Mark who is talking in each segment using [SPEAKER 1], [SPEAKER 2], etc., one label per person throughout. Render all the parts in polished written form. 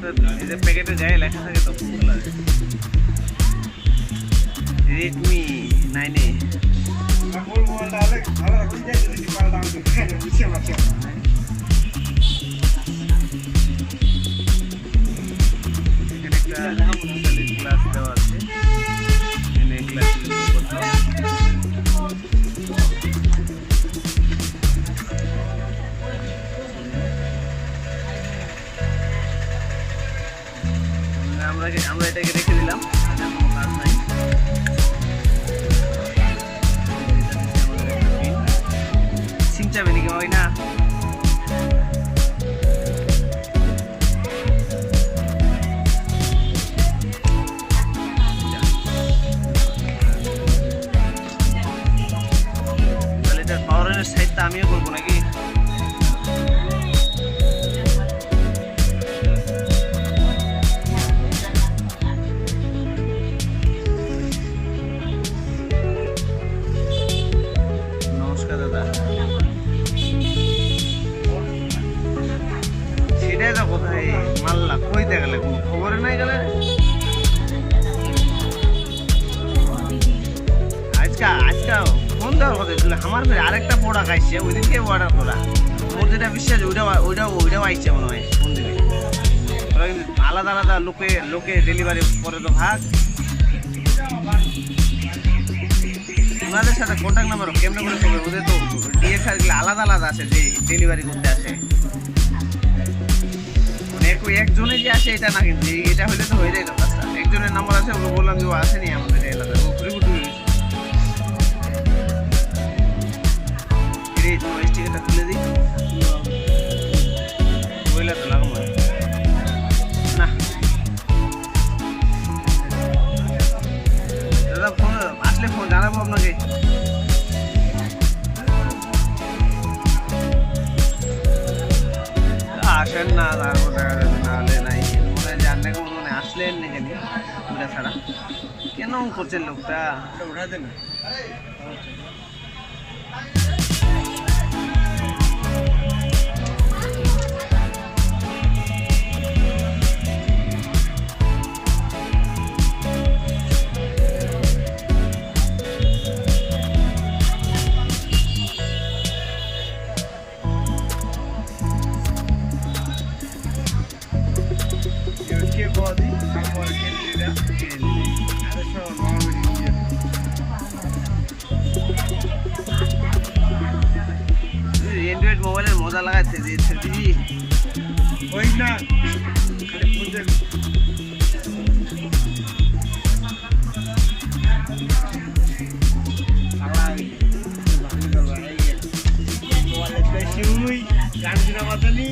[SPEAKER 1] এই যে প্যাকেটে যায় লেখা থাকে তো Redmi 9A গ্লাস দেওয়া আছে এখানে গ্লাস ইউজ করতে আমরা এটাকে রেখে দিলাম কোনো কাজ নাই সিম চাবে নাকি হয় না তাহলে এটার পাওয়ারের সাইডটা আমিও করবো নাকি কোথায় মাল্লা কইতে গেলে কোনো খবরে নাই গেলে আজকে ফোন দেওয়ার কথা ছিল আমার ফের আরেকটা প্রোডাক্ট আসছে ওই দিনকে অর্ডার করা ওর যেটা বিশ্বাস ওইটাও আইছে মনে হয় ফোন দিবে ওরা কিন্তু আলাদা আলাদা লোকে ডেলিভারি করে তো ভাগ ওনাদের সাথে কন্ট্যাক্ট নাম্বার কেমনে করে করবে ওদের তো ডিএসআর গুলো আলাদা আলাদা আছে যে ডেলিভারি করতে আসে একজনে যে আসে এটা না কিন্তু এটা হলে তো হয়ে যায় তো কাজটা একজনের নাম্বার আছে ওকে বললাম যে ও আসেনি আমাদের এলাকা ও ঘুরে স্টিকারটা তুলে দিই বইলা তো লাগাবো না দাদা ফোন আসলে ফোন জানাবো আপনাকে আসেন না তারপর দেখা যাবে নাহলে নাই মনে হয় জানলে মনে আসলেন না জানি ওটা ছাড়া কেন করছেন লোকটা উঠাতে না এন্ড্রয়েড মোবাইলের মজা লাগাচ্ছে দিয়েছে দিদি ওই না গান শোনা মাতানি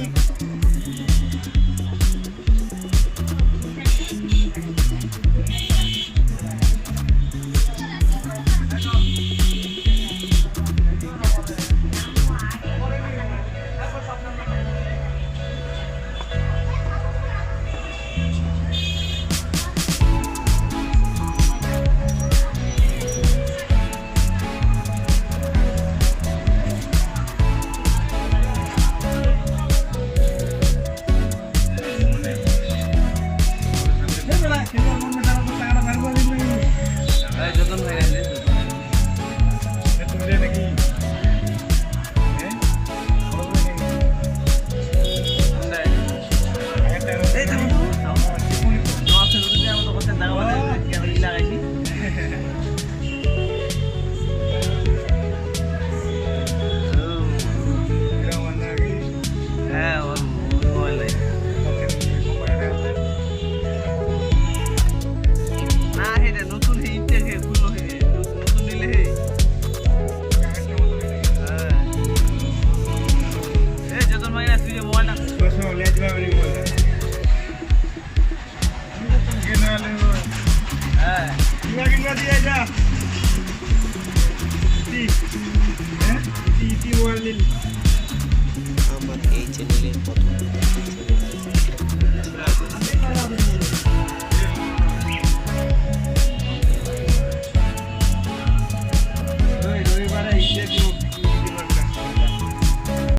[SPEAKER 1] আমার এই চ্যানেলের প্রথম